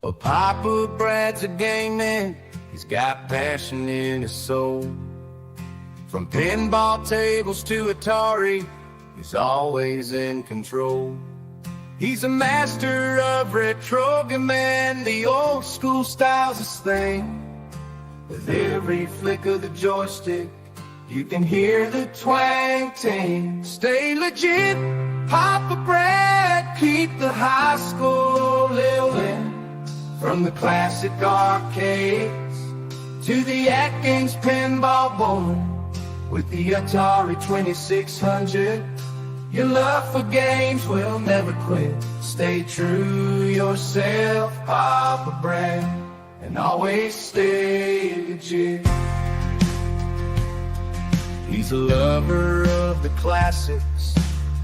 But Papa Brad's a gaming, he's got passion in his soul. From pinball tables to Atari, he's always in control. He's a master of retrogaming, the old school style's his thing. With every flick of the joystick, you can hear the twang ting. Stay legit, Papa Brad, keep the high school living. From the classic arcades to the AtGames pinball board, with the Atari 2600, your love for games will never quit. Stay true yourself, Papa Brad, and always stay legit. He's a lover of the classics,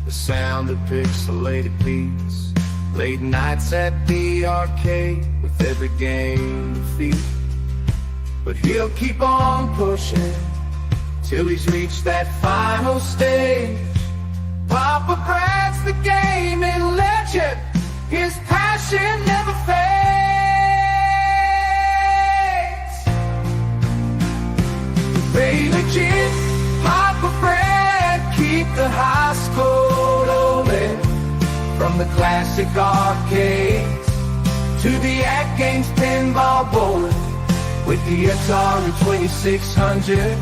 the sound of pixelated beats, late nights at the arcade with every game defeat. But he'll keep on pushing till he's reached that final stage. Papa Brad's the gaming legend, his passion never fades. Stay legit, Papa Brad, keep the high school rolling. From the classic arcades to the AtGames pinball board, with the Atari 2600,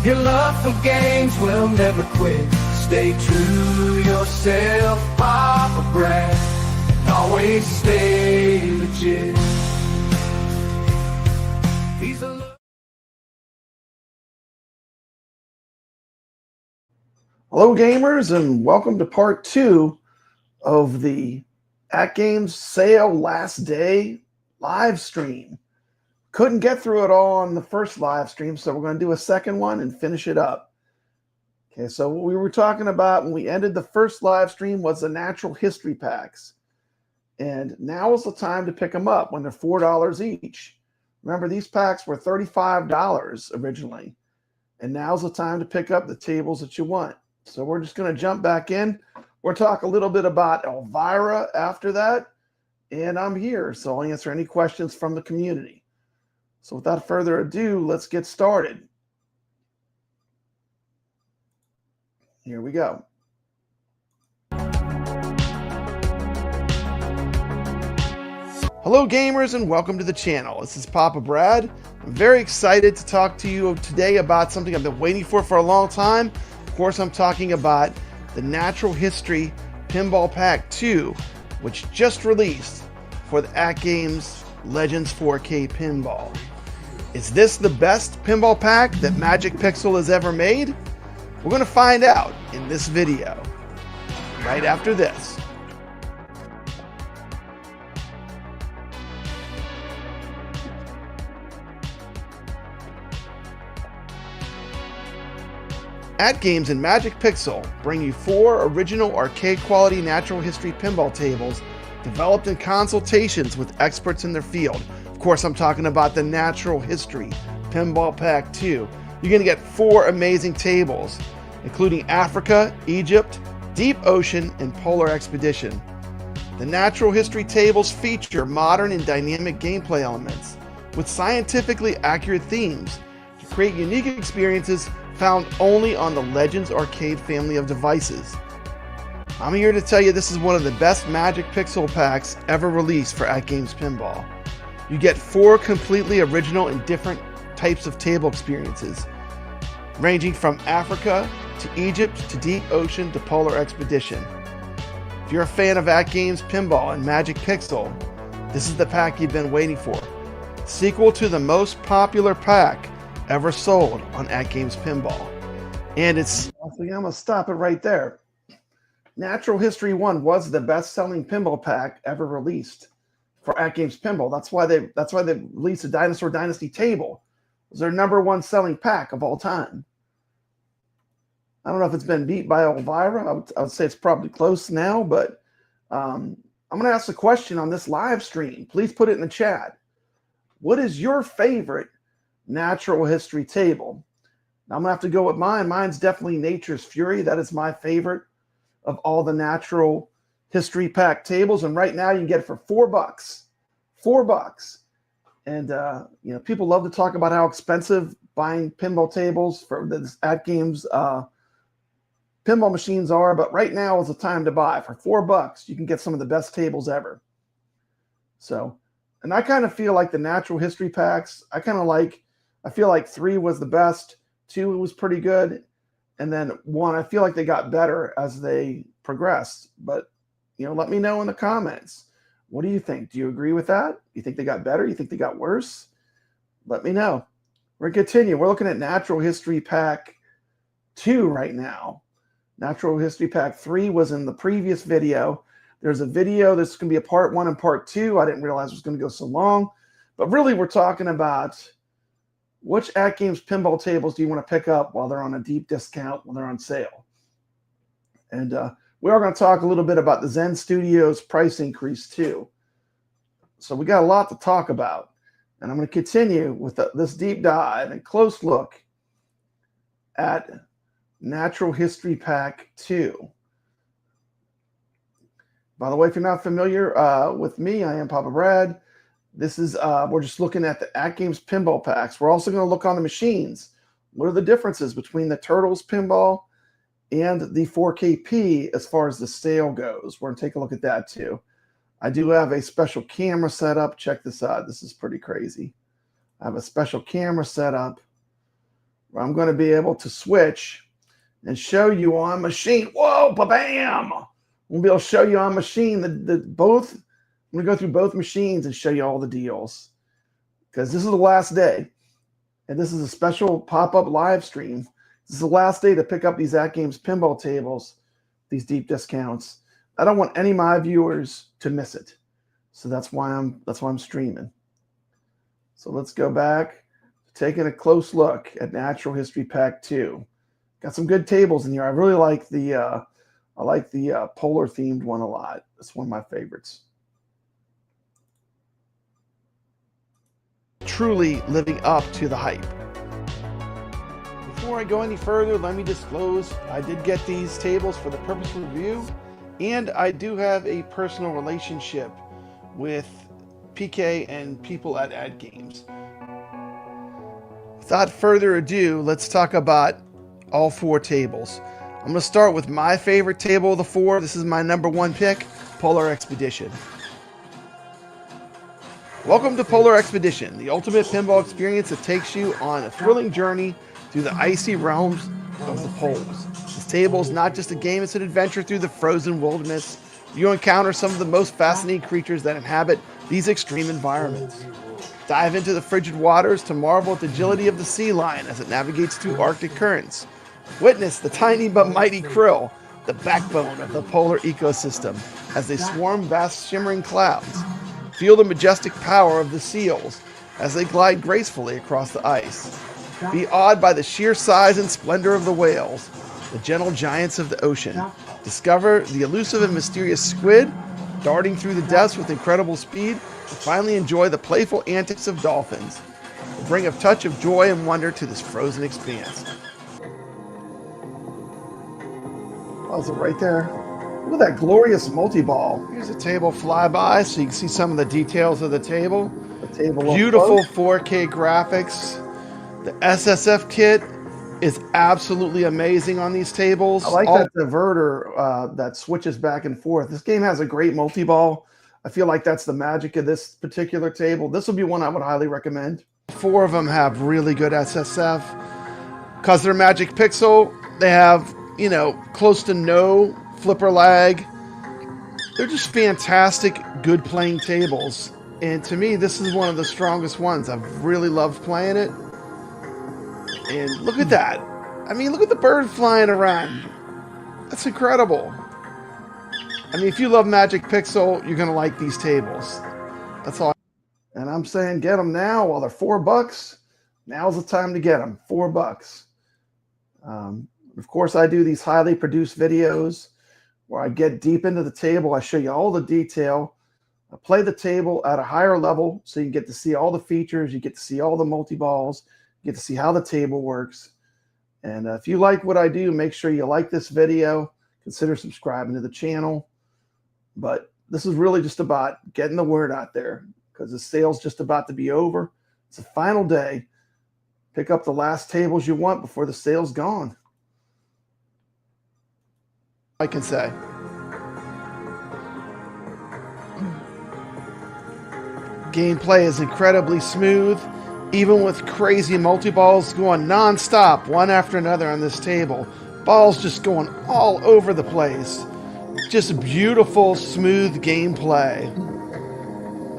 your love for games will never quit. Stay true yourself, Papa Brad, and always stay legit. He's a Hello gamers, and welcome to part 2 of the AtGames Sale last day live stream. Couldn't get through it all on the first live stream, so we're going to do a second one and finish it up. Okay, so what we were talking about when we ended the first live stream was the natural history packs. And now is the time to pick them up when they're $4 each. Remember, these packs were $35 originally. And now's the time to pick up the tables that you want. So we're just going to jump back in. We'll talk a little bit about Elvira after that. And I'm here, so I'll answer any questions from the community. So without further ado, let's get started. Here we go. Hello gamers, and welcome to the channel. This is Papa Brad. I'm very excited to talk to you today about something I've been waiting for a long time. Of course, I'm talking about the Natural History Pinball Pack 2, which just released for the AtGames Legends 4K Pinball. Is this the best pinball pack that Magic Pixel has ever made? We're going to find out in this video, right after this. AtGames and Magic Pixel bring you 4 original arcade-quality natural history pinball tables developed in consultations with experts in their field. Of course, I'm talking about the Natural History Pinball Pack 2. You're going to get 4 amazing tables, including Africa, Egypt, Deep Ocean, and Polar Expedition. The Natural History tables feature modern and dynamic gameplay elements with scientifically accurate themes to create unique experiences found only on the Legends Arcade family of devices. I'm here to tell you this is one of the best Magic Pixel packs ever released for AtGames Pinball. You get 4 completely original and different types of table experiences, ranging from Africa to Egypt to Deep Ocean to Polar Expedition. If you're a fan of AtGames Pinball and Magic Pixel, this is the pack you've been waiting for. Sequel to the most popular pack ever sold on AtGames Pinball. And I'm going to stop it right there. Natural History 1 was the best-selling pinball pack ever released for AtGames Pinball. That's why they released the Dinosaur Dynasty table. It was their #1 selling pack of all time. I don't know if it's been beat by Elvira. I would say it's probably close now, but I'm going to ask a question on this live stream. Please put it in the chat. What is your favorite Natural History table? Now, I'm going to have to go with mine. Mine's definitely Nature's Fury. That is my favorite of all the Natural History Pack tables. And right now you can get it for $4. $4. And you know, people love to talk about how expensive buying pinball tables for the AtGames pinball machines are, but right now is the time to buy. For $4, you can get some of the best tables ever. So, and I kind of feel like the natural history packs, I feel like 3 was the best, 2 was pretty good, and then 1, I feel like they got better as they progressed. But, you know, let me know in the comments. What do you think? Do you agree with that? You think they got better? You think they got worse? Let me know. We're going to continue. We're looking at Natural History Pack 2 right now. Natural History Pack 3 was in the previous video. There's a video that's going to be a part 1 and part 2. I didn't realize it was going to go so long. But really, we're talking about which AtGames pinball tables do you want to pick up while they're on a deep discount, when they're on sale. And we are going to talk a little bit about the Zen Studios price increase too. So we got a lot to talk about. And I'm going to continue with this deep dive and close look at Natural History Pack 2. By the way, if you're not familiar with me, I am Papa Brad. This is, we're just looking at the AtGames pinball packs. We're also going to look on the machines. What are the differences between the Turtles pinball and the 4KP as far as the sale goes? We're going to take a look at that too. I do have a special camera set up. Check this out. This is pretty crazy. I have a special camera set up where I'm going to be able to switch and show you on machine. Whoa, ba-bam! We'll be able to show you on machine both. I'm going to go through both machines and show you all the deals, because this is the last day. And this is a special pop-up live stream. This is the last day to pick up these AtGames pinball tables, these deep discounts. I don't want any of my viewers to miss it. So that's why I'm streaming. So let's go back, taking a close look at Natural History Pack 2. Got some good tables in here. I really like the polar themed one a lot. It's one of my favorites. Truly living up to the hype. Before I go any further, let me disclose I did get these tables for the purpose of review, and I do have a personal relationship with PK and people at AtGames. Without further ado, let's talk about all 4 tables. I'm going to start with my favorite table of the 4. This is my #1 pick, Polar Expedition. Welcome to Polar Expedition, the ultimate pinball experience that takes you on a thrilling journey through the icy realms of the poles. This table is not just a game, it's an adventure through the frozen wilderness. You encounter some of the most fascinating creatures that inhabit these extreme environments. Dive into the frigid waters to marvel at the agility of the sea lion as it navigates through Arctic currents. Witness the tiny but mighty krill, the backbone of the polar ecosystem, as they swarm vast shimmering clouds. Feel the majestic power of the seals as they glide gracefully across the ice. Be awed by the sheer size and splendor of the whales, the gentle giants of the ocean. Discover the elusive and mysterious squid, darting through the depths with incredible speed, and finally enjoy the playful antics of dolphins. Bring a touch of joy and wonder to this frozen expanse. Oh, is it right there? Look at that glorious multi-ball. Here's a table flyby so you can see some of the details of the table. Beautiful 4K graphics. The SSF kit is absolutely amazing on these tables. I like that diverter that switches back and forth. This game has a great multi-ball. I feel like that's the magic of this particular table. This will be one I would highly recommend. 4 of them have really good SSF. Because they're Magic Pixel, they have, you know, close to no flipper lag. They're just fantastic, good playing tables. And to me, this is one of the strongest ones. I've really loved playing it. And look at that. I mean, look at the bird flying around. That's incredible. I mean, if you love Magic Pixel, you're going to like these tables. That's all. And I'm saying get them now while they're $4. Now's the time to get them. $4. Of course, I do these highly produced videos where I get deep into the table. I show you all the detail. I play the table at a higher level so you get to see all the features. You get to see all the multi-balls. You get to see how the table works. And if you like what I do, make sure you like this video. Consider subscribing to the channel. But this is really just about getting the word out there, because the sale's just about to be over. It's the final day. Pick up the last tables you want before the sale's gone. I can say. Gameplay is incredibly smooth, even with crazy multi-balls going non-stop, one after another on this table. Balls just going all over the place. Just beautiful, smooth gameplay.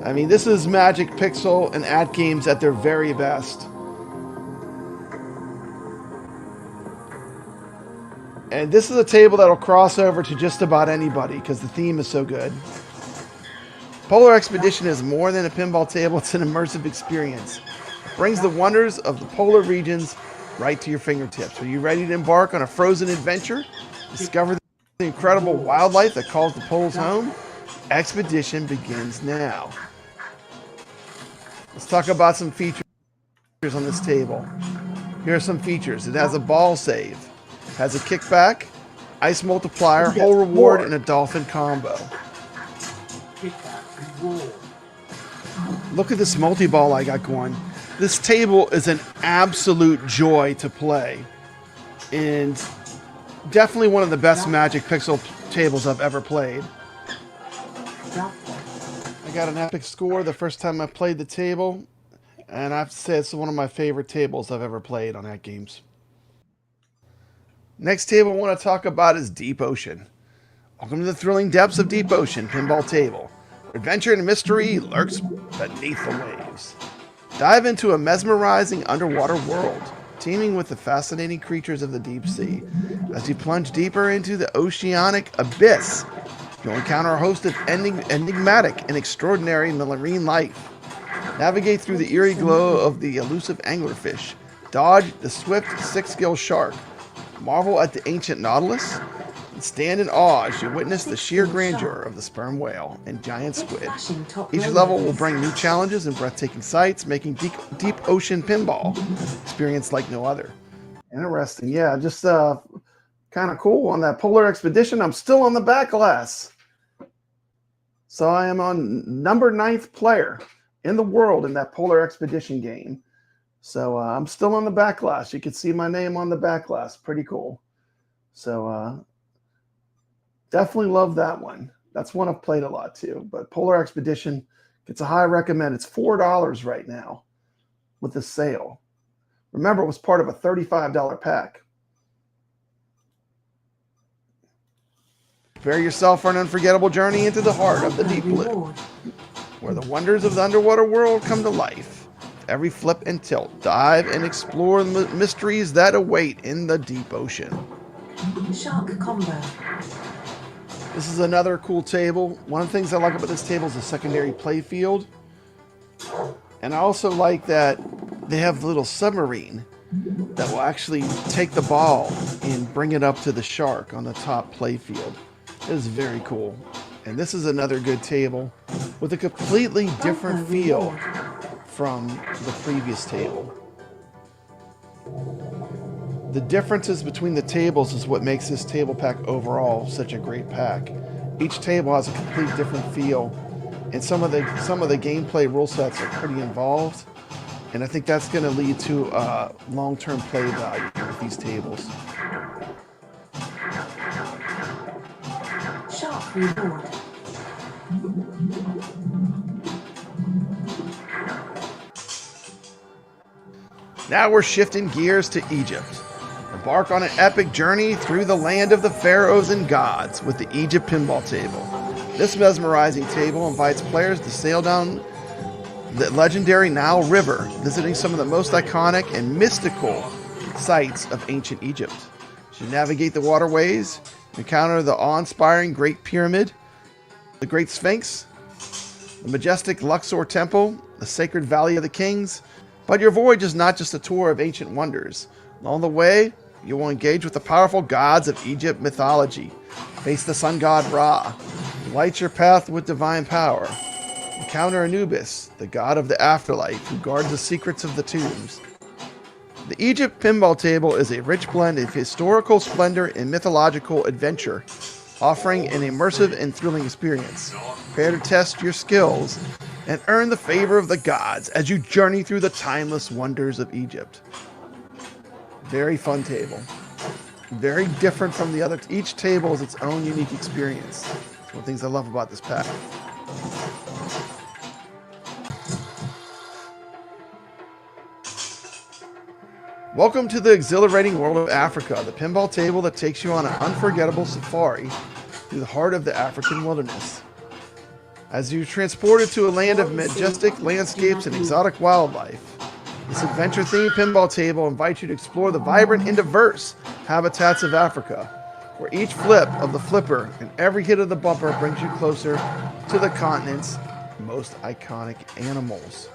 I mean, this is Magic Pixel and AtGames at their very best. And this is a table that'll cross over to just about anybody because the theme is so good. Polar Expedition is more than a pinball table, it's an immersive experience. It brings the wonders of the polar regions right to your fingertips. Are you ready to embark on a frozen adventure? Discover the incredible wildlife that calls the poles home? Expedition begins now. Let's talk about some features on this table. Here are some features. It has a ball save, has a kickback, ice multiplier, whole reward, and a dolphin combo. Look at this multi-ball I got going. This table is an absolute joy to play, and definitely one of the best Magic Pixel tables I've ever played. I got an epic score the first time I played the table, and I have to say it's one of my favorite tables I've ever played on AtGames. Next table I want to talk about is Deep Ocean. Welcome to the thrilling depths of Deep Ocean pinball table, where adventure and mystery lurks beneath the waves. Dive into a mesmerizing underwater world, teeming with the fascinating creatures of the deep sea. As you plunge deeper into the oceanic abyss, you'll encounter a host of enigmatic and extraordinary marine life. Navigate through the eerie glow of the elusive anglerfish. Dodge the swift six-gill shark. Marvel at the ancient nautilus. And stand in awe as you witness the sheer grandeur of the sperm whale and giant squid. Each level will bring new challenges and breathtaking sights, making deep ocean pinball experience like no other. Interesting. Yeah, just kind of cool on that Polar Expedition. I'm still on the back glass. So I am on number 9th player in the world in that Polar Expedition game. So I'm still on the back glass. You can see my name on the back glass. Pretty cool. So definitely love that one. That's one I've played a lot too. But Polar Expedition gets a high recommend. It's $4 right now with the sale. Remember, it was part of a $35 pack. Prepare yourself for an unforgettable journey into the heart of the deep blue, where the wonders of the underwater world come to life. With every flip and tilt, dive and explore the mysteries that await in the deep ocean. Shark combo. This is another cool table. One of the things I like about this table is the secondary play field. And I also like that they have the little submarine that will actually take the ball and bring it up to the shark on the top play field. It is very cool. And this is another good table with a completely different feel from the previous table. The differences between the tables is what makes this table pack overall such a great pack. Each table has a complete different feel, and some of the gameplay rule sets are pretty involved, and I think that's going to lead to long-term play value with these tables. Shark reward. Now we're shifting gears to Egypt. Embark on an epic journey through the land of the pharaohs and gods with the Egypt pinball table. This mesmerizing table invites players to sail down the legendary Nile River, visiting some of the most iconic and mystical sites of ancient Egypt. As you navigate the waterways, encounter the awe-inspiring Great Pyramid, the Great Sphinx, the majestic Luxor Temple, the sacred Valley of the Kings. But your voyage is not just a tour of ancient wonders. Along the way, you will engage with the powerful gods of Egypt mythology. Face the sun god Ra. Light your path with divine power. Encounter Anubis, the god of the afterlife, who guards the secrets of the tombs. The Egypt pinball table is a rich blend of historical splendor and mythological adventure, offering an immersive and thrilling experience. Prepare to test your skills and earn the favor of the gods as you journey through the timeless wonders of Egypt. Very fun table. Very different from the other. Each table is its own unique experience. It's one of the things I love about this pack. Welcome to the exhilarating world of Africa, the pinball table that takes you on an unforgettable safari through the heart of the African wilderness. As you're transported to a land of majestic landscapes and exotic wildlife, this adventure-themed pinball table invites you to explore the vibrant and diverse habitats of Africa, where each flip of the flipper and every hit of the bumper brings you closer to the continent's most iconic animals.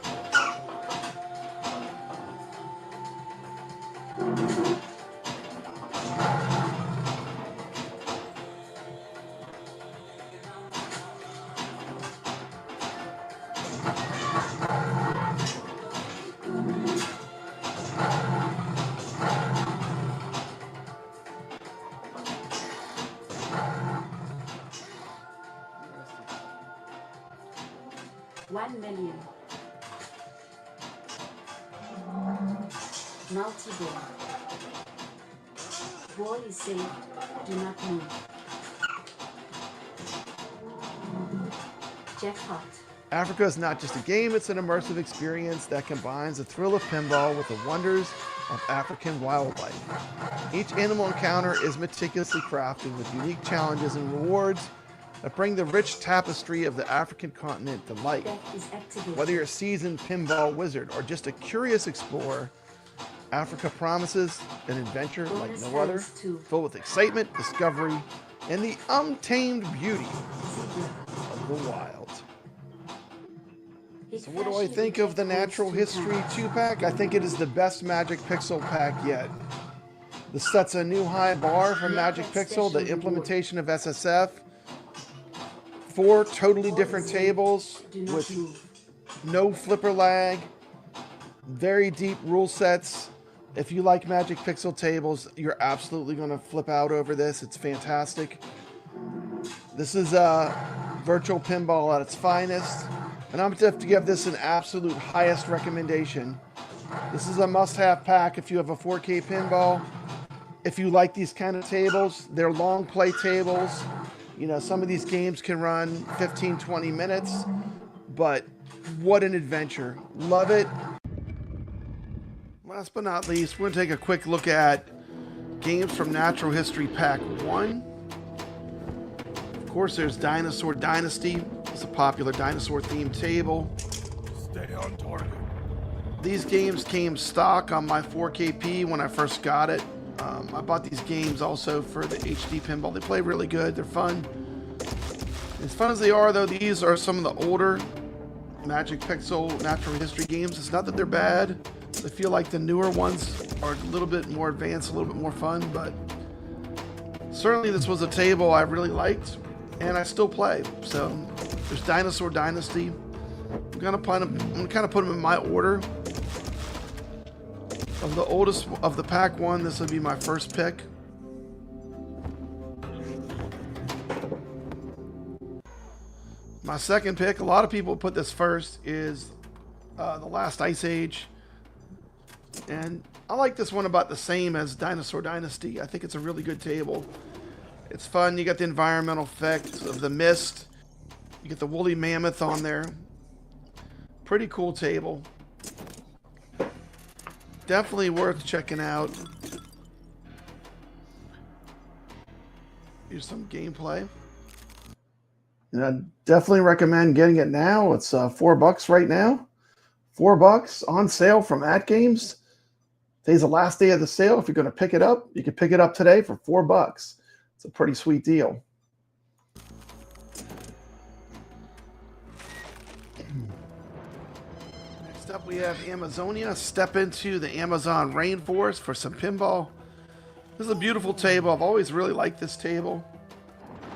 $1 million. Multi-ball. Ball is safe. Do not move. Jackpot. Africa is not just a game, it's an immersive experience that combines the thrill of pinball with the wonders of African wildlife. Each animal encounter is meticulously crafted with unique challenges and rewards that bring the rich tapestry of the African continent to life. Whether you're a seasoned pinball wizard or just a curious explorer, Africa promises an adventure like no other, filled with excitement, discovery, and the untamed beauty of the wild. So what do I think of the Natural History 2-pack? I think it is the best Magic Pixel pack yet. This sets a new high bar for Magic Pixel, the implementation of SSF. 4 totally different tables with no flipper lag, very deep rule sets. If you like Magic Pixel tables, you're absolutely going to flip out over this. It's fantastic. This is a virtual pinball at its finest, and I'm going to have to give this an absolute highest recommendation. This is a must-have pack if you have a 4K pinball. If you like these kind of tables, they're long play tables. You know, some of these games can run 15, 20 minutes, but what an adventure. Love it. Last but not least, we're going to take a quick look at games from Natural History Pack 1. Of course, there's Dinosaur Dynasty. It's a popular dinosaur-themed table. Stay on target. These games came stock on my 4KP when I first got it. I bought these games also for the HD pinball. They play really good. They're fun. As fun as they are, though, these are some of the older Magic Pixel Natural History games. It's not that they're bad. I feel like the newer ones are a little bit more advanced, a little bit more fun, but certainly this was a table I really liked, and I still play. So there's Dinosaur Dynasty. I'm gonna kind of put them in my order. Of the oldest of the pack 1, this would be my first pick. My second pick, a lot of people put this first, is The Last Ice Age. And I like this one about the same as Dinosaur Dynasty. I think it's a really good table. It's fun. You got the environmental effects of the mist. You get the woolly mammoth on there. Pretty cool table. Definitely worth checking out. Here's some gameplay. And I definitely recommend getting it now. It's $4 right now. $4 on sale from AtGames. Today's the last day of the sale. If you're going to pick it up, you can pick it up today for $4. It's a pretty sweet deal. Next up, we have Amazonia. Step into the Amazon rainforest for some pinball. This is a beautiful table. I've always really liked this table.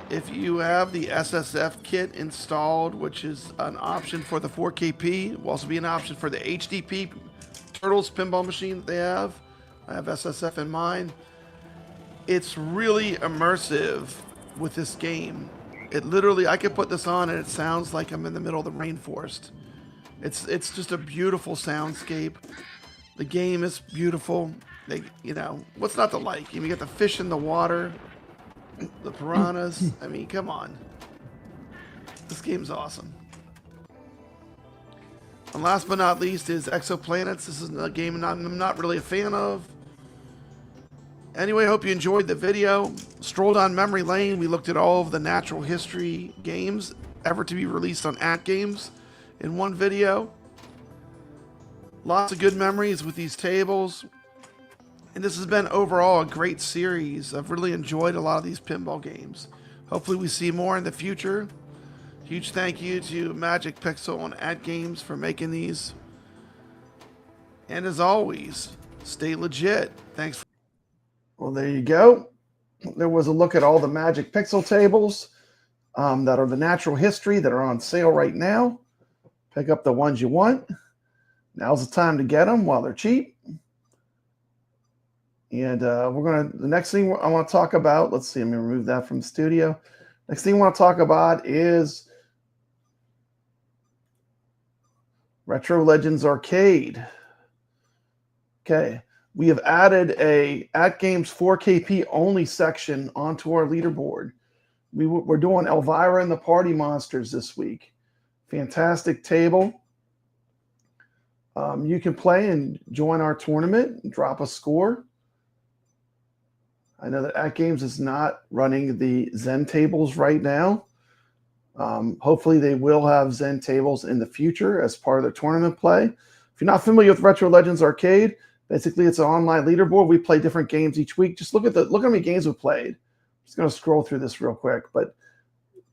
If you have the SSF kit installed, which is an option for the 4KP, will also be an option for the HDP Turtles pinball machine that they have. I have SSF in mine. It's really immersive with this game. It literally, I could put this on and it sounds like I'm in the middle of the rainforest. It's just a beautiful soundscape. The game is beautiful. You know, what's not to like? You get the fish in the water, the piranhas. I mean, come on. This game's awesome. And last but not least is Exoplanets. This is a game I'm not really a fan of. Anyway, I hope you enjoyed the video. Strolled down memory lane. We looked at all of the natural history games ever to be released on AtGames in one video. Lots of good memories with these tables. And this has been overall a great series. I've really enjoyed a lot of these pinball games. Hopefully we see more in the future. Huge thank you to Magic Pixel and AtGames for making these. And as always, stay legit. Thanks for... Well, there you go. There was a look at all the Magic Pixel tables that are the natural history that are on sale right now. Pick up the ones you want. Now's the time to get them while they're cheap. And the next thing I want to talk about, let's see, let me remove that from the studio. Next thing I want to talk about is Retro Legends Arcade. Okay, we have added a AtGames 4KP only section onto our leaderboard. We're doing Elvira and the Party Monsters this week. Fantastic table. You can play and join our tournament and drop a score. I know that AtGames is not running the Zen tables right now. Hopefully they will have Zen tables in the future as part of their tournament play. If you're not familiar with Retro Legends Arcade, basically it's an online leaderboard. We play different games each week. Just look how many games we've played. I'm just going to scroll through this real quick. But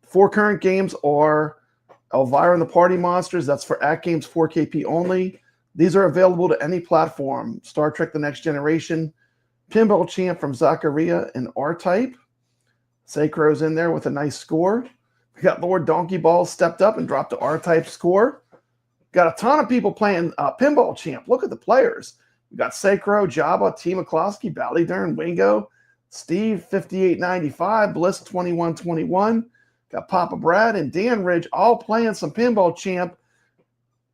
4 current games are Elvira and the Party Monsters. That's for AtGames 4KP only. These are available to any platform. Star Trek The Next Generation, Pinball Champ from Zaccaria and R-Type. Sacro's in there with a nice score. We got Lord Donkey Ball stepped up and dropped the R-Type score. Got a ton of people playing Pinball Champ. Look at the players. We got Sacro, Jabba, T. McCloskey, Ballydern, Wingo, Steve, 5895, Bliss, 2121. Got Papa Brad and Dan Ridge all playing some Pinball Champ.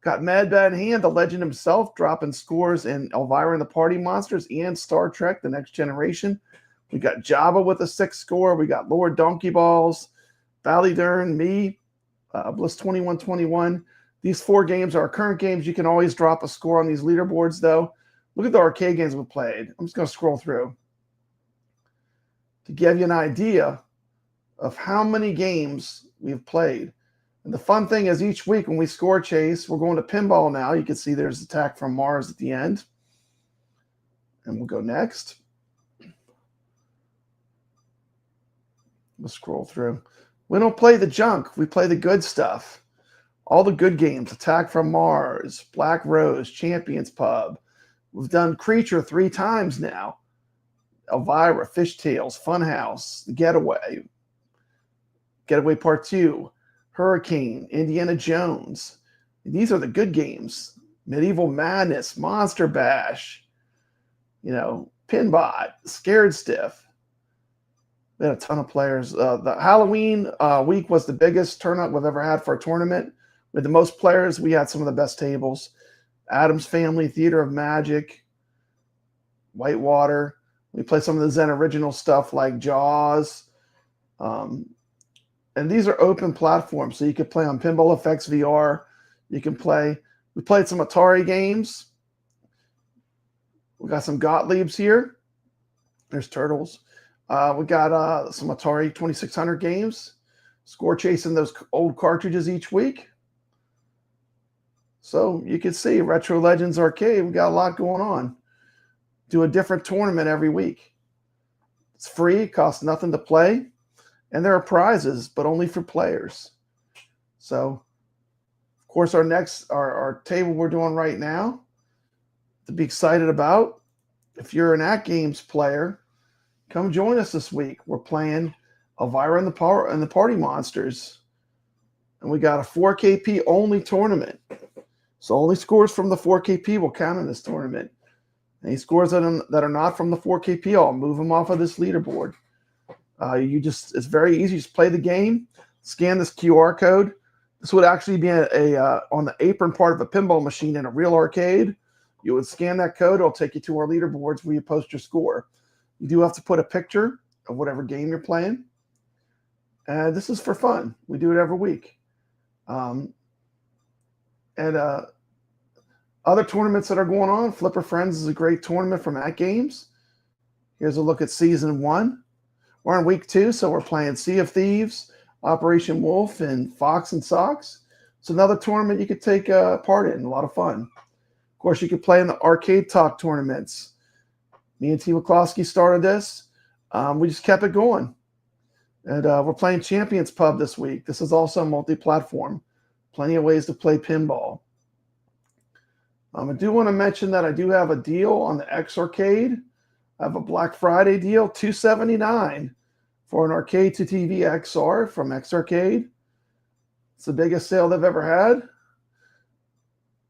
Got Mad Bad Hand, the legend himself, dropping scores in Elvira and the Party Monsters and Star Trek The Next Generation. We got Jabba with a 6 score. We got Lord Donkey Balls, Ballydern, me, Bliss 2121. These 4 games are current games. You can always drop a score on these leaderboards, though. Look at the arcade games we played. I'm just going to scroll through to give you an idea of how many games we've played. And the fun thing is each week when we score chase, we're going to pinball now. You can see there's Attack from Mars at the end. And we'll go next. We'll scroll through. We don't play the junk. We play the good stuff. All the good games. Attack from Mars, Black Rose, Champions Pub. We've done Creature 3 times now. Elvira, Fishtails, Funhouse, The Getaway. Getaway Part 2. Hurricane, Indiana Jones. These are the good games. Medieval Madness, Monster Bash, Pinbot, Scared Stiff. We had a ton of players. The Halloween week was the biggest turnout we've ever had for a tournament. With the most players, we had some of the best tables. Addams Family, Theater of Magic, Whitewater. We played some of the Zen original stuff like Jaws. And these are open platforms, so you can play on Pinball FX VR. You can play. We played some Atari games. We got some Gottliebs here. There's Turtles. We got some Atari 2600 games. Score chasing those old cartridges each week. So you can see Retro Legends Arcade. We got a lot going on. Do a different tournament every week. It's free. It costs nothing to play. And there are prizes, but only for players. So, of course, our table we're doing right now to be excited about. If you're an AtGames player, come join us this week. We're playing Elvira and the Party Monsters. And we got a 4KP only tournament. So only scores from the 4KP will count in this tournament. Any scores that are not from the 4KP, I'll move them off of this leaderboard. It's very easy. Just play the game. Scan this QR code. This would actually be on the apron part of a pinball machine in a real arcade. You would scan that code. It'll take you to our leaderboards where you post your score. You do have to put a picture of whatever game you're playing. And this is for fun. We do it every week. Other tournaments that are going on, Flipper Friends is a great tournament from AtGames. Here's a look at Season 1. We're on Week 2, so we're playing Sea of Thieves, Operation Wolf, and Fox and Sox. It's another tournament you could take part in. A lot of fun. Of course, you could play in the Arcade Talk tournaments. Me and T. McCloskey started this. We just kept it going. And we're playing Champions Pub this week. This is also multi-platform. Plenty of ways to play pinball. I do want to mention that I do have a deal on the X Arcade. I have a Black Friday deal, $279 for an Arcade to TV XR from X Arcade. It's the biggest sale they've ever had.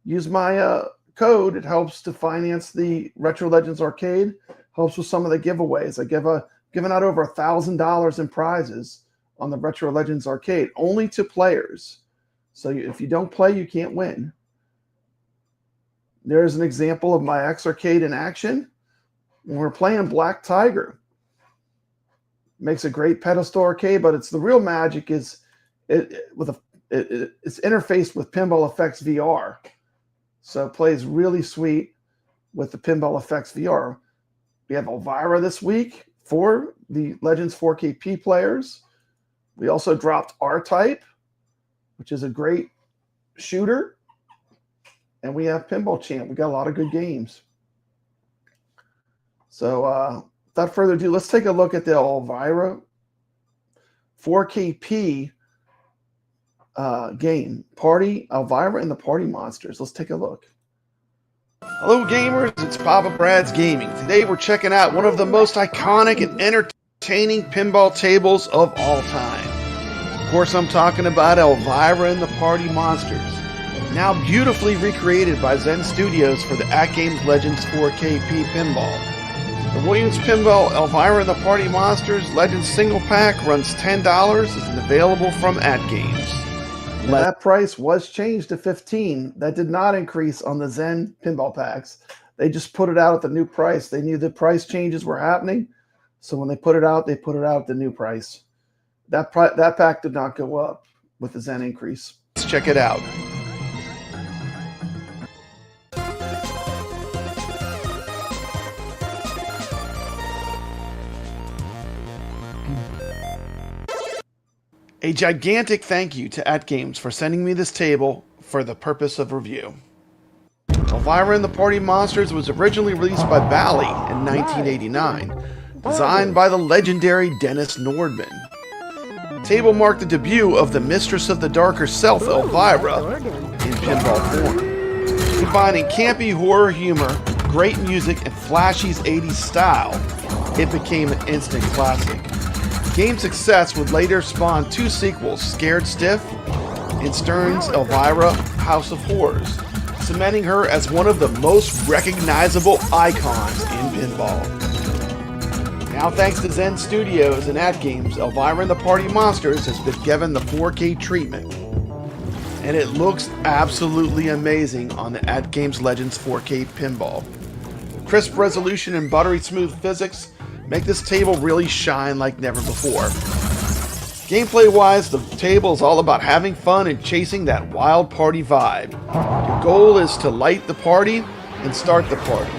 Use my code. It helps to finance the Retro Legends Arcade. Helps with some of the giveaways. I given out over $1,000 in prizes on the Retro Legends Arcade, only to players. So if you don't play, you can't win. There's an example of my X Arcade in action. When we're playing Black Tiger. Makes a great pedestal arcade, but it's the real magic is it's interfaced with Pinball Effects VR. So it plays really sweet with the Pinball Effects VR. We have Elvira this week for the Legends 4KP players. We also dropped R-Type, which is a great shooter. And we have Pinball Champ. We got a lot of good games. So without further ado, let's take a look at the Elvira 4KP game. Party, Elvira and the Party Monsters. Let's take a look. Hello gamers, it's Papa Brad's Gaming. Today we're checking out one of the most iconic and entertaining pinball tables of all time. Of course, I'm talking about Elvira and the Party Monsters. Now beautifully recreated by Zen Studios for the AtGames Legends 4KP Pinball. The Williams Pinball Elvira and the Party Monsters Legends Single Pack runs $10 and available from AtGames. That price was changed to $15. That did not increase on the Zen pinball packs. They just put it out at the new price. They knew the price changes were happening, so when they put it out, they put it out at the new price. That pack did not go up with the Zen increase. Let's check it out. A gigantic thank you to AtGames for sending me this table for the purpose of review. Elvira and the Party Monsters was originally released by Bally in 1989, designed by the legendary Dennis Nordman. The table marked the debut of the Mistress of the Dark herself, Elvira, in pinball form. Combining campy horror humor, great music, and flashy 80s style, it became an instant classic. Game's success would later spawn two sequels, Scared Stiff and Stern's Elvira House of Horrors, cementing her as one of the most recognizable icons in pinball. Now thanks to Zen Studios and AtGames, Elvira and the Party Monsters has been given the 4K treatment. And it looks absolutely amazing on the AtGames Legends 4K Pinball. Crisp resolution and buttery smooth physics make this table really shine like never before. Gameplay-wise, the table is all about having fun and chasing that wild party vibe. Your goal is to light the party and start the party,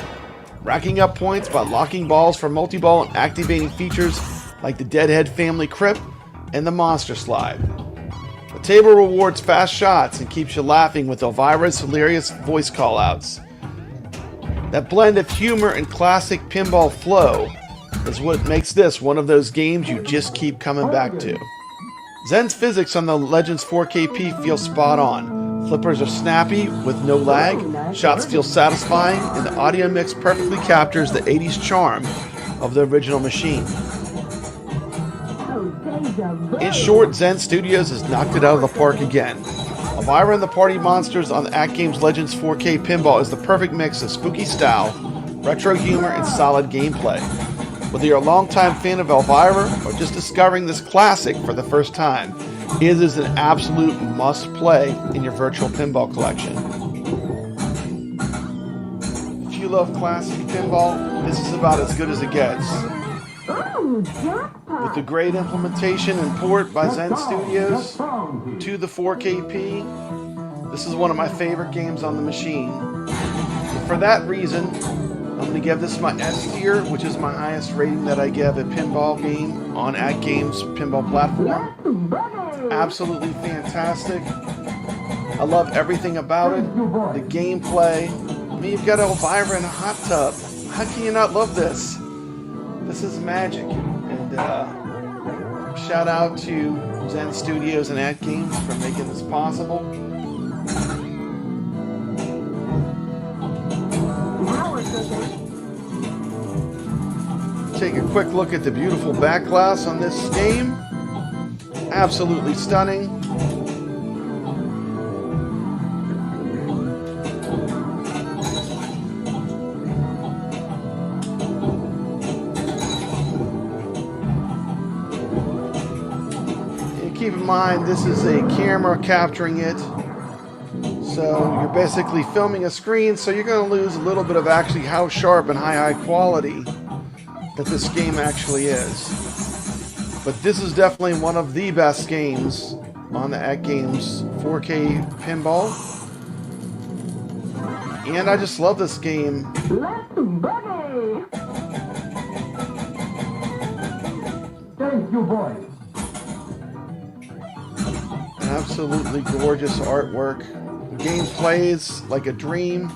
racking up points by locking balls for multi-ball and activating features like the Deadhead Family Crypt and the Monster Slide. The table rewards fast shots and keeps you laughing with Elvira's hilarious voice call-outs. That blend of humor and classic pinball flow is what makes this one of those games you just keep coming back to. Zen's physics on the Legends 4KP feel spot on. Flippers are snappy with no lag, shots feel satisfying, and the audio mix perfectly captures the 80s charm of the original machine. In short, Zen Studios has knocked it out of the park again. Elvira and the Party Monsters on the AtGames Legends 4K Pinball is the perfect mix of spooky style, retro humor, and solid gameplay. Whether you're a longtime fan of Elvira or just discovering this classic for the first time, It is an absolute must play in your virtual pinball collection. If you love classic pinball, this is about as good as it gets. With the great implementation and port by Zen Studios to the 4KP, this is one of my favorite games on the machine. And for that reason, I'm going to give this my S tier, which is my highest rating that I give a pinball game on AtGames pinball platform. Absolutely fantastic. I love everything about it. The gameplay. I mean, you've got Elvira in a hot tub. How can you not love this? This is magic. And shout out to Zen Studios and AtGames for making this possible. Take a quick look at the beautiful back glass on this game. Absolutely stunning. And keep in mind, this is a camera capturing it. So you're basically filming a screen, so you're going to lose a little bit of actually how sharp and high quality that this game actually is. But this is definitely one of the best games on the AtGames 4K pinball. And I just love this game. Thank you, boy. Absolutely gorgeous artwork. The game plays like a dream.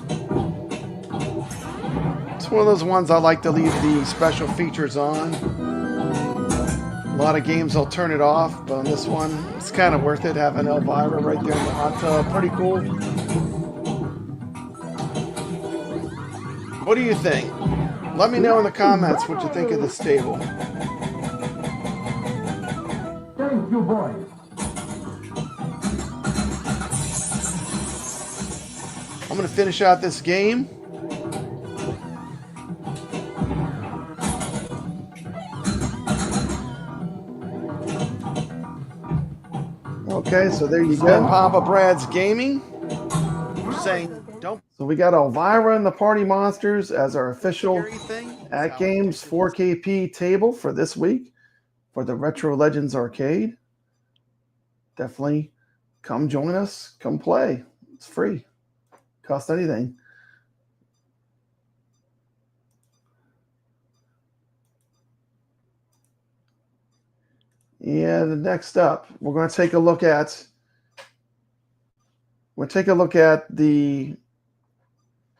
It's one of those ones I like to leave the special features on. A lot of games I'll turn it off, but on this one, it's kind of worth it having Elvira right there in the hot tub. Pretty cool. What do you think? Let me know in the comments what you think of this table. Thank you, boy. I'm going to finish out this game. Okay, so there you go. Papa Brad's Gaming. We're saying don't. So we got Elvira and the Party Monsters as our official AtGames 4KP table for this week for the Retro Legends Arcade. Definitely come join us. Come play. It's free. Cost anything. And next up, we're going to take a look at the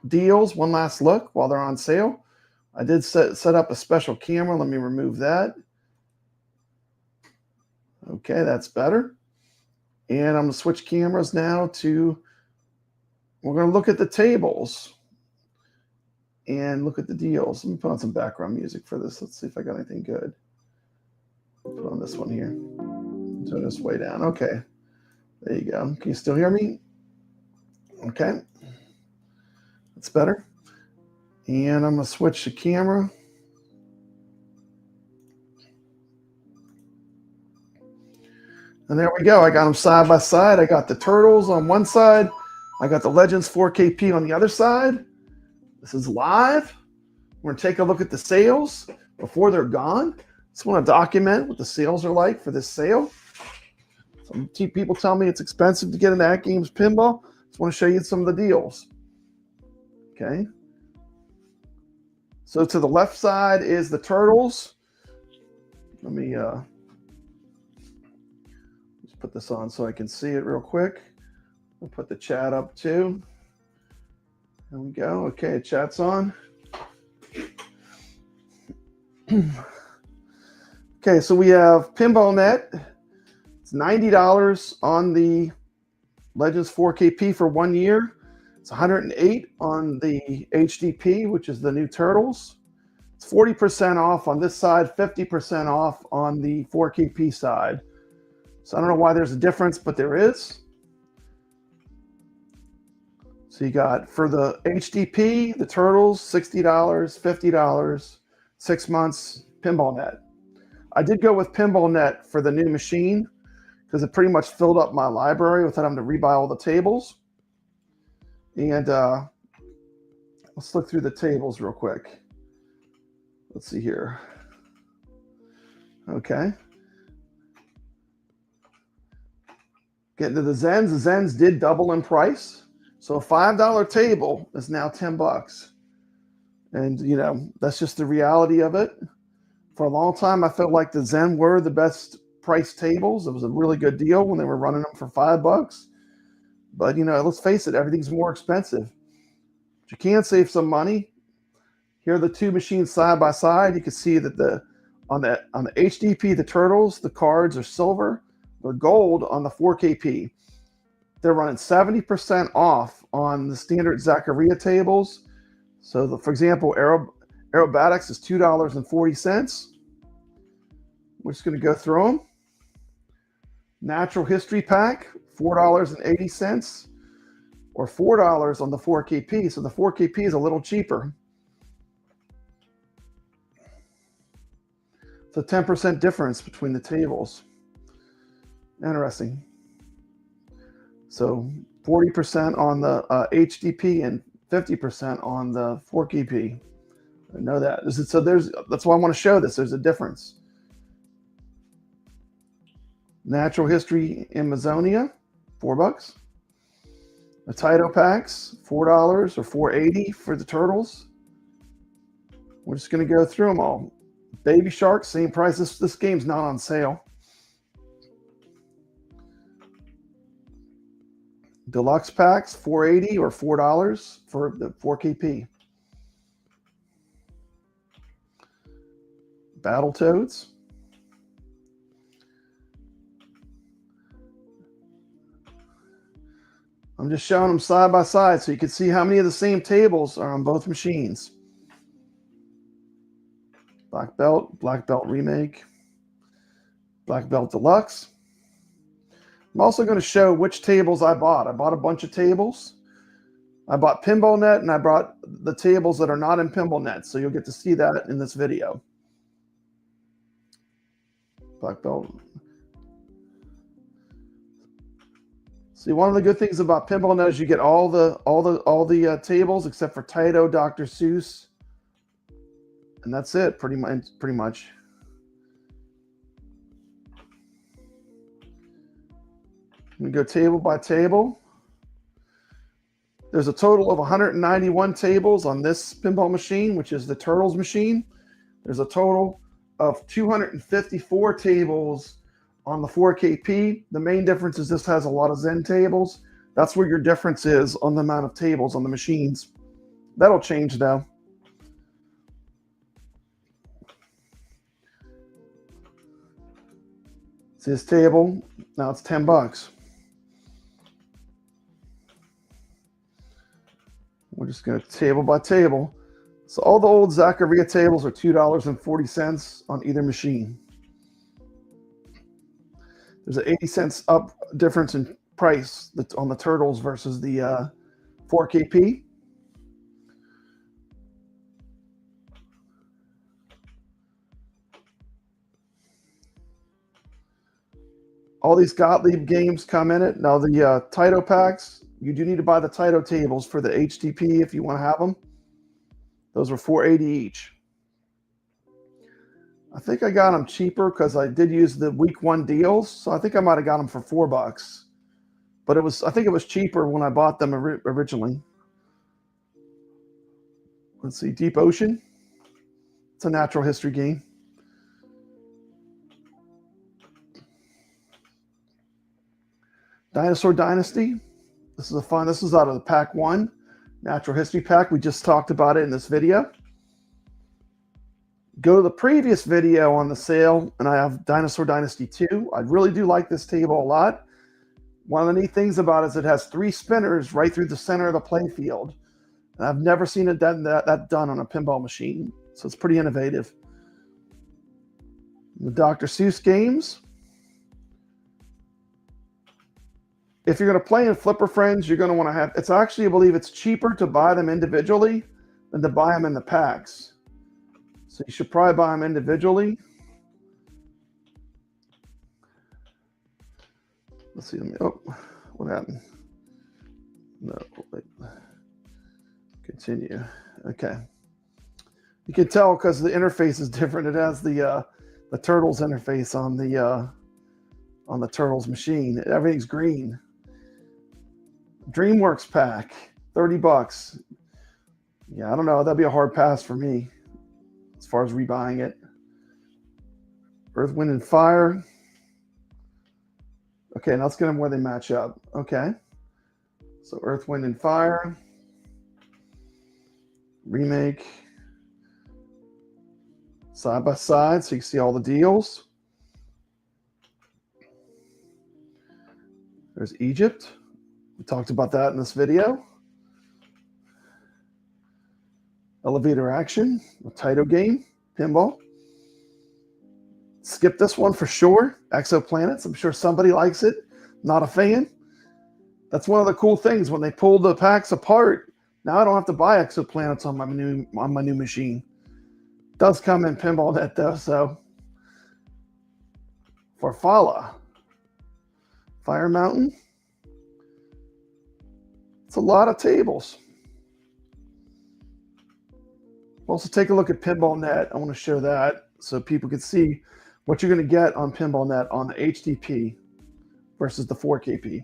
deals. One last look while they're on sale. I did set up a special camera. Let me remove that. Okay, that's better. And I'm going to switch cameras now to, we're going to look at the tables and look at the deals. Let me put on some background music for this. Let's see if I got anything good. Put on this one here. Turn this way down. Okay. There you go. Can you still hear me? Okay. That's better. And I'm going to switch the camera. And there we go. I got them side by side. I got the Turtles on one side. I got the Legends 4KP on the other side. This is live. We're going to take a look at the sales before they're gone. Just want to document what the sales are like for this sale. Some people tell me it's expensive to get into AtGames pinball. Just want to show you some of the deals. Okay. So to the left side is the Turtles. Let me just put this on so I can see it real quick. We'll put the chat up too. There we go. Okay, chat's on. Okay, so we have Pinball Net. It's $90 on the Legends 4KP for 1 year. It's $108 on the HDP, which is the new Turtles. It's 40% off on this side, 50% off on the 4KP side. So I don't know why there's a difference, but there is. So you got for the HDP, the Turtles, $60, $50, 6 months, Pinball Net. I did go with Pinball Net for the new machine because it pretty much filled up my library without having to rebuy all the tables. And let's look through the tables real quick. Let's see here. Okay. Getting to the Zens. The Zens did double in price. So a $5 table is now $10. And, you know, that's just the reality of it. For a long time, I felt like the Zen were the best price tables. It was a really good deal when they were running them for $5. But, you know, let's face it, everything's more expensive. But you can save some money. Here are the two machines side by side. You can see that on the HDP, the turtles, the cards are silver. They're gold on the 4KP. They're running 70% off on the standard Zaccaria tables. So, for example, aerobatics is $2.40. We're just going to go through them. Natural History Pack, $4.80, or $4 on the 4KP. So the 4KP is a little cheaper. It's a 10% difference between the tables. Interesting. So 40% on the HDP and 50% on the 4KP. I know that. That's why I want to show this. There's a difference. Natural History Amazonia, $4. The Taito packs, $4 or $4.80 for the turtles. We're just going to go through them all. Baby Shark, same price. This game's not on sale. Deluxe packs, $4.80 or $4 for the 4KP. Battletoads. I'm just showing them side by side so you can see how many of the same tables are on both machines. Black Belt Remake, Black Belt Deluxe. I'm also going to show which tables I bought. I bought a bunch of tables. I bought Pinball Net, and I brought the tables that are not in Pinball Net, so you'll get to see that in this video. Black Belt. See, one of the good things about Pinball Net is you get all the tables except for Taito, Dr. Seuss, and that's it, pretty much. We go table by table. There's a total of 191 tables on this pinball machine, which is the Turtles machine. There's a total of 254 tables on the 4KP. The main difference is this has a lot of Zen tables. That's where your difference is on the amount of tables on the machines. That'll change though. See this table? Now it's $10. We're just going to table by table. So all the old Zaccaria tables are $2.40 on either machine. There's an 80 cents up difference in price on the Turtles versus the 4KP. All these Gottlieb games come in it. Now the Taito packs, you do need to buy the Taito tables for the HDP if you want to have them. Those were $4.80 each. I think I got them cheaper because I did use the week one deals, so I think I might have got them for $4. But I think it was cheaper when I bought them originally. Let's see, Deep Ocean. It's a natural history game. Dinosaur Dynasty. This is out of the pack 1 natural history pack. We just talked about it in this video. Go to the previous video on the sale, and I have Dinosaur Dynasty 2. I really do like this table a lot. One of the neat things about it is it has 3 spinners right through the center of the play field. And I've never seen it done on a pinball machine, so it's pretty innovative. The Dr. Seuss games. If you're going to play in Flipper Friends, you're going to want to have, it's actually, I believe it's cheaper to buy them individually than to buy them in the packs. So you should probably buy them individually. Let's see. Oh, what happened? No, wait. Continue. Okay. You can tell because the interface is different. It has the Turtles interface on the Turtles machine. Everything's green. DreamWorks pack, $30. Yeah, I don't know. That'd be a hard pass for me as far as rebuying it. Earth, Wind, and Fire. Okay, now let's get them where they match up. Okay. So Earth, Wind, and Fire. Remake. Side by side so you can see all the deals. There's Egypt. We talked about that in this video. Elevator Action, a Taito game, Pinball. Skip this one for sure. Exoplanets, I'm sure somebody likes it. Not a fan. That's one of the cool things when they pulled the packs apart. Now I don't have to buy Exoplanets on my new machine. It does come in Pinball Net though, so. Farfalla. Fire Mountain. It's a lot of tables. We'll also take a look at Pinball Net. I want to show that so people can see what you're going to get on Pinball Net on the HDP versus the 4KP.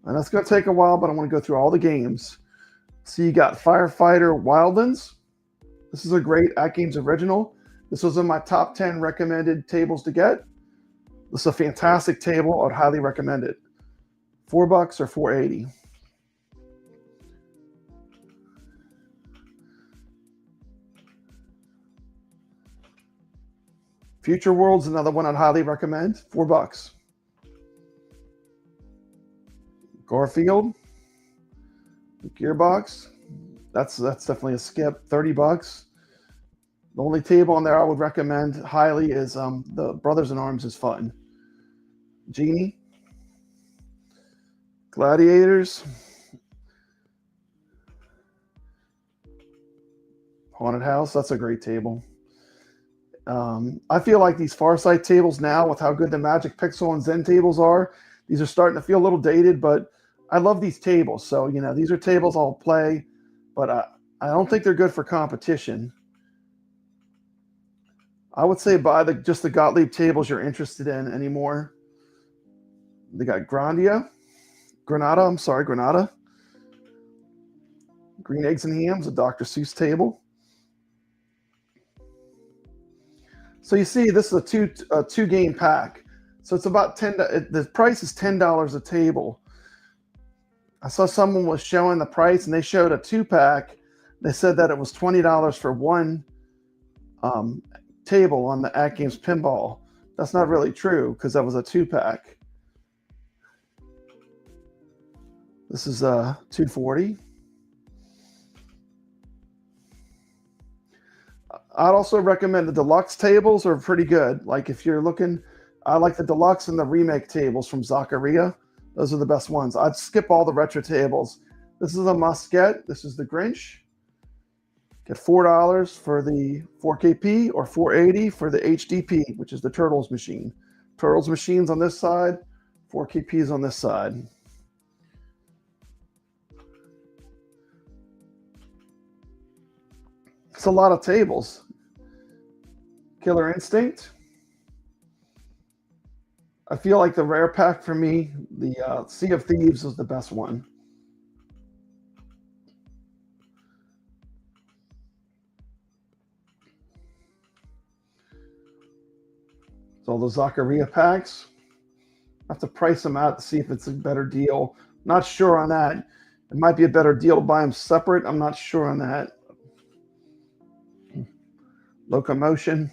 And that's going to take a while, but I want to go through all the games. So you got Firefighter Wildlands. This is a great AtGames original. This was in my top 10 recommended tables to get. This is a fantastic table. I would highly recommend it. $4 or $4.80. Future World's another one I'd highly recommend. $4. Garfield, Gearbox. That's definitely a skip. $30. The only table on there I would recommend highly is the Brothers in Arms is fun. Genie, Gladiators, Haunted House. That's a great table. I feel like these Farsight tables now, with how good the Magic Pixel and Zen tables are, these are starting to feel a little dated, but I love these tables. So, you know, these are tables I'll play, but I don't think they're good for competition. I would say buy just the Gottlieb tables you're interested in anymore. They got Granada. Green Eggs and Hams, a Dr. Seuss table. So you see, this is a two-game pack. So it's about the price is $10 a table. I saw someone was showing the price, and they showed a two-pack. They said that it was $20 for one table on the AtGames Pinball. That's not really true because that was a two-pack. This is $240. I'd also recommend the deluxe tables are pretty good. Like if you're looking, I like the deluxe and the remake tables from Zaccaria. Those are the best ones. I'd skip all the retro tables. This is a must get. This is the Grinch. Get $4 for the 4KP or $4.80 for the HDP, which is the Turtles machine. Turtles machines on this side, 4KPs on this side. It's a lot of tables. Killer Instinct. I feel like the rare pack for me, the Sea of Thieves was the best one. So those Zaccaria packs, I have to price them out to see if it's a better deal. Not sure on that. It might be a better deal to buy them separate. I'm not sure on that. Locomotion.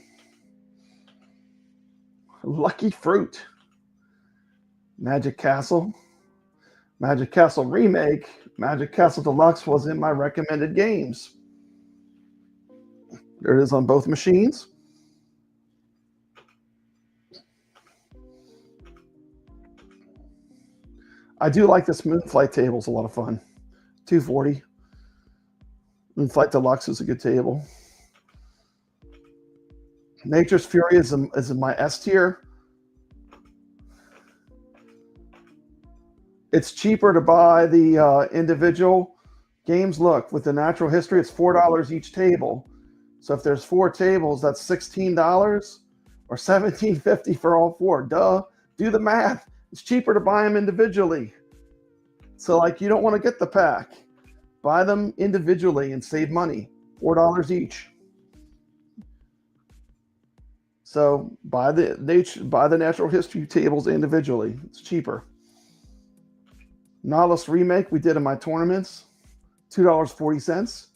Lucky Fruit. Magic Castle. Magic Castle Remake. Magic Castle Deluxe was in my recommended games. There it is on both machines. I do like this Moonflight table. It's a lot of fun. $240. Moonflight Deluxe is a good table. Nature's Fury is in my S tier. It's cheaper to buy the individual games. Look, with the natural history, it's $4 each table. So if there's 4 tables, that's $16 or $17.50 for all 4. Duh. Do the math. It's cheaper to buy them individually. So like, you don't want to get the pack. Buy them individually and save money. $4 each. So buy the natural history tables individually. It's cheaper. Nautilus Remake we did in my tournaments. $2.40.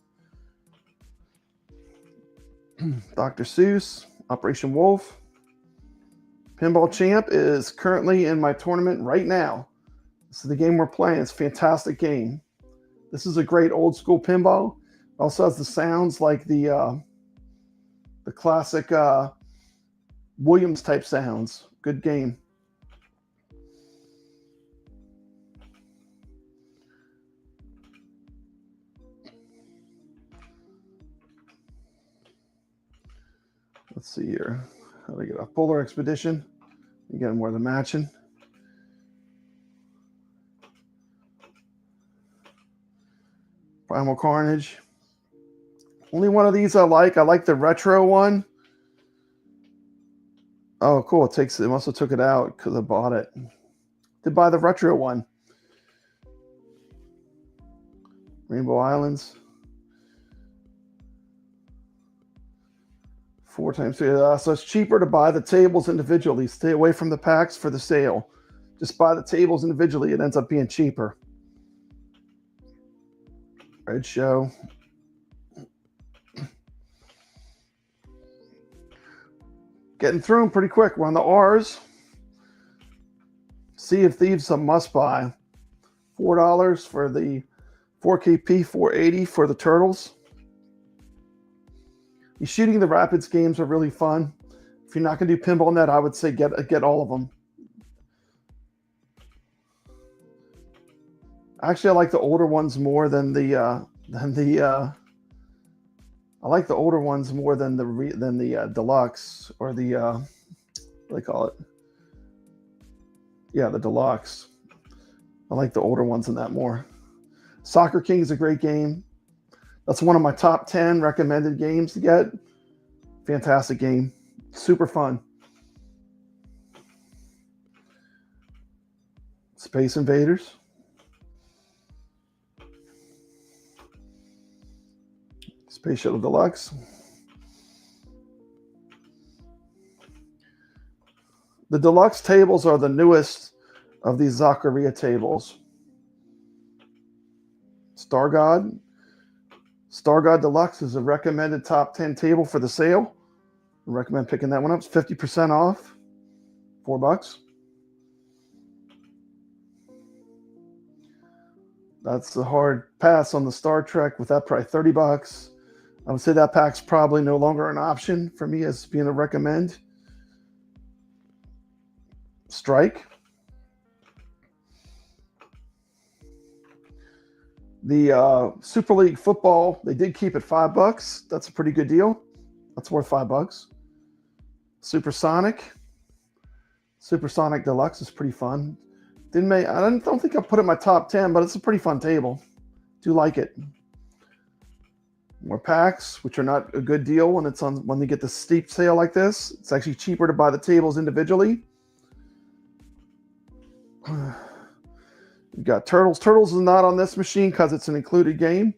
Dr. Seuss, Operation Wolf. Pinball Champ is currently in my tournament right now. This is the game we're playing. It's a fantastic game. This is a great old school pinball. It also has the sounds like the classic Williams type sounds. Good game. Let's see here. How do I get a Polar Expedition? You get more than matching. Primal Carnage. Only one of these I like. I like the retro one. Oh, cool. It must have took it out because I bought it. Did buy the retro one. Rainbow Islands. 4 times 3. So it's cheaper to buy the tables individually. Stay away from the packs for the sale. Just buy the tables individually. It ends up being cheaper. Red Show. Getting through them pretty quick. We're on the R's. Sea of Thieves, a must buy. $4 for the 4KP, $4.80 for the Turtles. The Shooting the Rapids games are really fun. If you're not going to do Pinball Net, I would say get all of them. Actually, I like the older ones more than the I like the older ones more than the deluxe or the what do they call it? Yeah, the deluxe. I like the older ones than that more. Soccer King is a great game. That's one of my top 10 recommended games to get. Fantastic game. Super fun. Space Invaders. Space Shuttle Deluxe. The deluxe tables are the newest of these Zaccaria tables. Star God Deluxe is a recommended top 10 table for the sale. I recommend picking that one up. It's 50% off. $4. That's the hard pass on the Star Trek with that price, $30. I would say that pack's probably no longer an option for me as being a recommend. Strike. The Super League football, they did keep it $5. That's a pretty good deal. That's worth $5. Supersonic Deluxe is pretty fun. I don't think I put it in my top 10, but it's a pretty fun table. Do like it. More packs, which are not a good deal when they get the steep sale like this. It's actually cheaper to buy the tables individually. You've got Turtles. Turtles is not on this machine because it's an included game.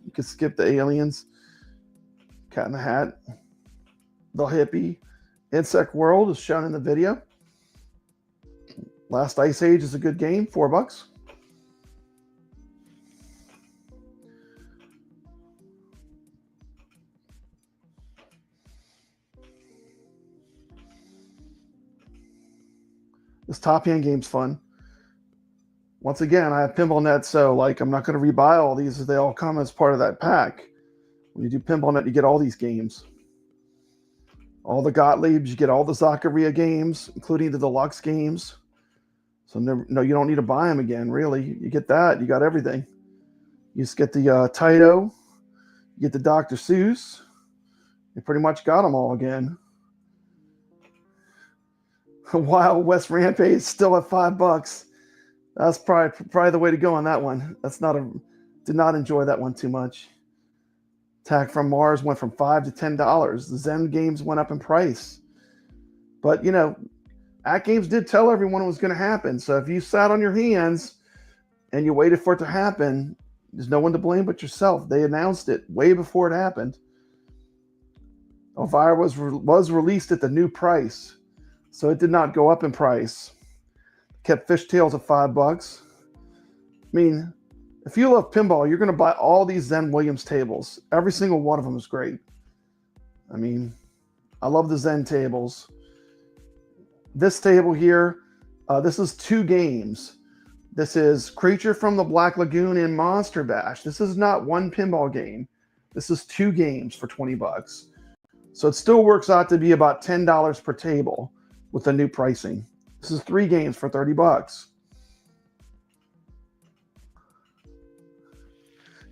You can skip the Aliens, Cat in the Hat, The Hippie, Insect World is shown in the video. Last Ice Age is a good game, $4. This Top Hand game's fun. Once again, I have Pinball Net, so like I'm not going to rebuy all these as they all come as part of that pack. When you do Pinball Net, you get all these games. All the Gottliebs, you get all the Zaccaria games, including the deluxe games. So no, you don't need to buy them again, really. You get that. You got everything. You just get the Taito. You get the Dr. Seuss. You pretty much got them all again. Wild West Rampage still at $5. That's probably the way to go on that one. Did not enjoy that one too much. Attack from Mars went from $5 to $10. The Zen games went up in price. But, you know, AtGames did tell everyone it was going to happen. So if you sat on your hands and you waited for it to happen, there's no one to blame but yourself. They announced it way before it happened. Elvira was released at the new price, so it did not go up in price. Kept Fishtails at $5. I mean, if you love pinball, you're going to buy all these Zen Williams tables. Every single one of them is great. I mean, I love the Zen tables. This table here, this is 2 games. This is Creature from the Black Lagoon and Monster Bash. This is not one pinball game. This is 2 games for $20. So it still works out to be about $10 per table with the new pricing. This is 3 games for $30.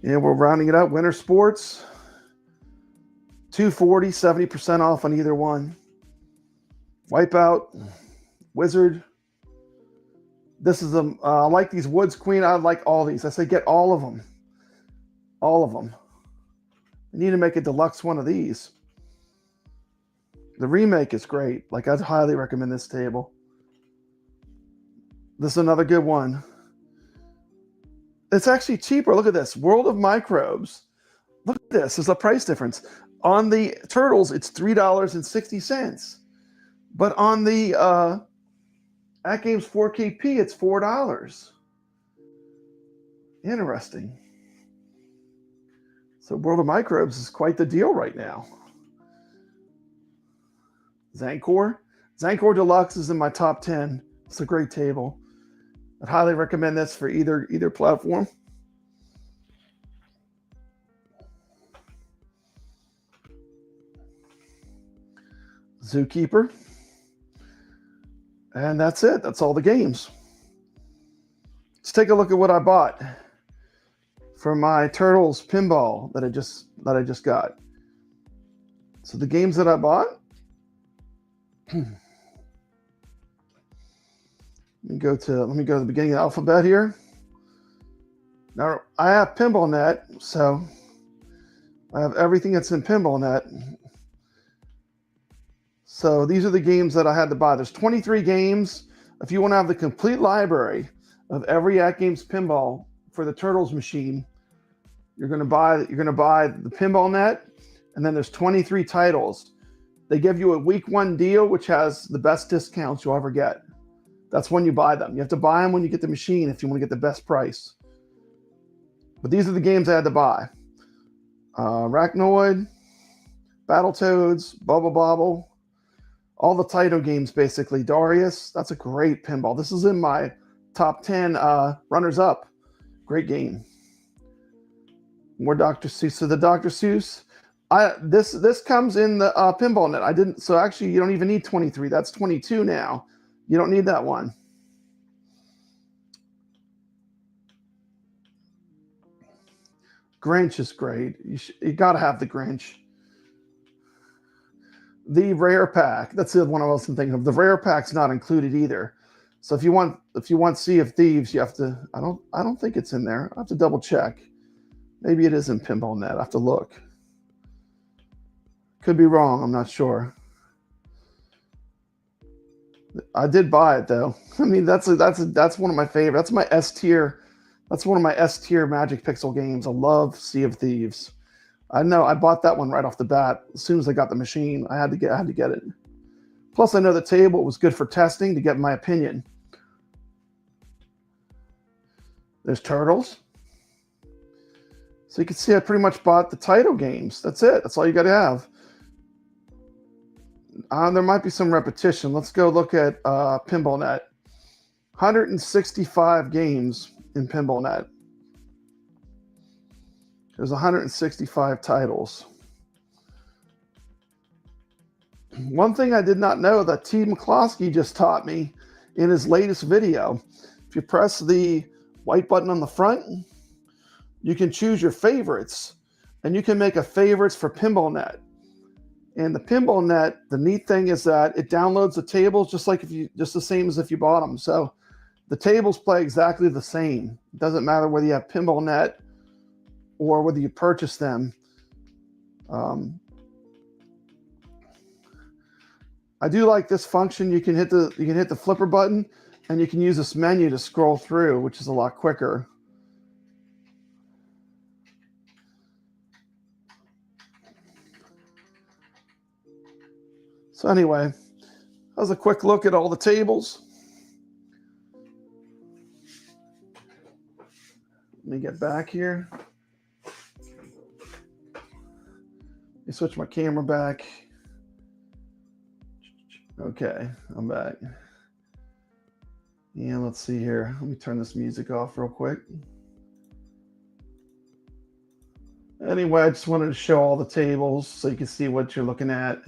And we're rounding it up. Winter Sports, $240, 70% off on either one. Wipeout, Wizard. This is I like these Woods Queen. I like all these. I say get all of them. All of them. I need to make a deluxe one of these. The remake is great. Like, I'd highly recommend this table. This is another good one. It's actually cheaper. Look at this. World of Microbes. Look at this. There's a price difference. On the Turtles, it's $3.60. But on the AtGames 4KP, it's $4. Interesting. So World of Microbes is quite the deal right now. Zancor. Zancor Deluxe is in my top 10. It's a great table. I'd highly recommend this for either platform. Zookeeper. And that's it. That's all the games. Let's take a look at what I bought for my Turtles pinball that I just got. So the games that I bought. Let me go to the beginning of the alphabet here. Now I have PinballNet, so I have everything that's in PinballNet. So these are the games that I had to buy. There's 23 games. If you want to have the complete library of every AtGames pinball for the Turtles machine, you're going to buy the PinballNet, and then there's 23 titles. They give you a week 1 deal, which has the best discounts you'll ever get. That's when you buy them. You have to buy them when you get the machine if you want to get the best price. But these are the games I had to buy. Arachnoid, Battletoads, Bubble Bobble, all the Taito games basically. Darius, that's a great pinball. This is in my top 10 runners-up. Great game. More Dr. Seuss. So the Dr. Seuss, this comes in the PinballNet. So actually you don't even need 23. That's 22 now. You don't need that one. Grinch is great. You got to have the Grinch. The rare pack. That's the one I wasn't thinking of. The rare pack's not included either. So if you want Sea of Thieves, you have to. I don't think it's in there. I have to double check. Maybe it is in PinballNet. I have to look. Could be wrong. I'm not sure. I did buy it though. I mean, that's one of my favorite. That's my S tier. That's one of my S tier Magic Pixel games. I love Sea of Thieves. I know I bought that one right off the bat. As soon as I got the machine, I had to get it. Plus, I know the table was good for testing to get my opinion. There's Turtles. So you can see I pretty much bought the Taito games. That's it. That's all you got to have. There might be some repetition. Let's go look at PinballNet. 165 games in PinballNet. There's 165 titles. One thing I did not know that T. McCloskey just taught me in his latest video. If you press the white button on the front, you can choose your favorites. And you can make a favorites for PinballNet. And the Pinball Net, the neat thing is that it downloads the tables just the same as if you bought them. So the tables play exactly the same. It doesn't matter whether you have Pinball Net or whether you purchase them. I do like this function. You can hit the flipper button, and you can use this menu to scroll through, which is a lot quicker. So anyway, that was a quick look at all the tables. Let me get back here. Let me switch my camera back. Okay, I'm back. Yeah, let's see here. Let me turn this music off real quick. Anyway, I just wanted to show all the tables so you can see what you're looking at.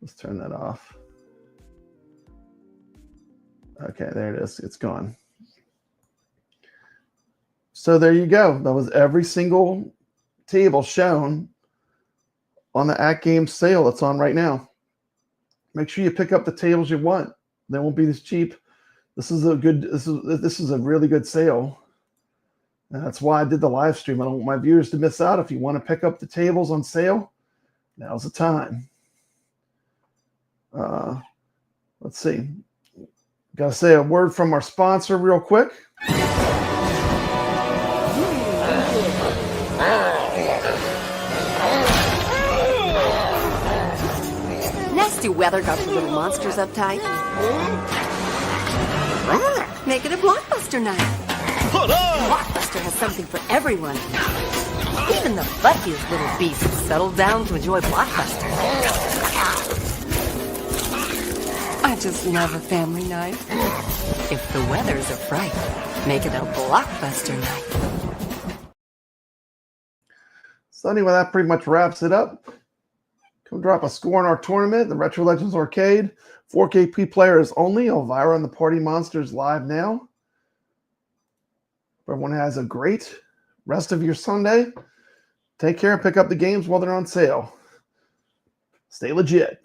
Let's turn that off. Okay, there it is. It's gone. So there you go. That was every single table shown on the AtGames sale that's on right now. Make sure you pick up the tables you want. They won't be as cheap. This is a really good sale. And that's why I did the live stream. I don't want my viewers to miss out. If you want to pick up the tables on sale, now's the time. Let's see. Got to say a word from our sponsor real quick. Nasty weather got the little monsters uptight. Make it a blockbuster night. Blockbuster has something for everyone. Even the luckiest little beasts settle down to enjoy Blockbuster. I just love a family night. If the weather's a fright, make it a Blockbuster night. So anyway, that pretty much wraps it up. Come drop a score in our tournament, the Retro Legends Arcade. 4KP players only. Elvira and the Party Monsters live now. Everyone has a great rest of your Sunday. Take care and pick up the games while they're on sale. Stay legit.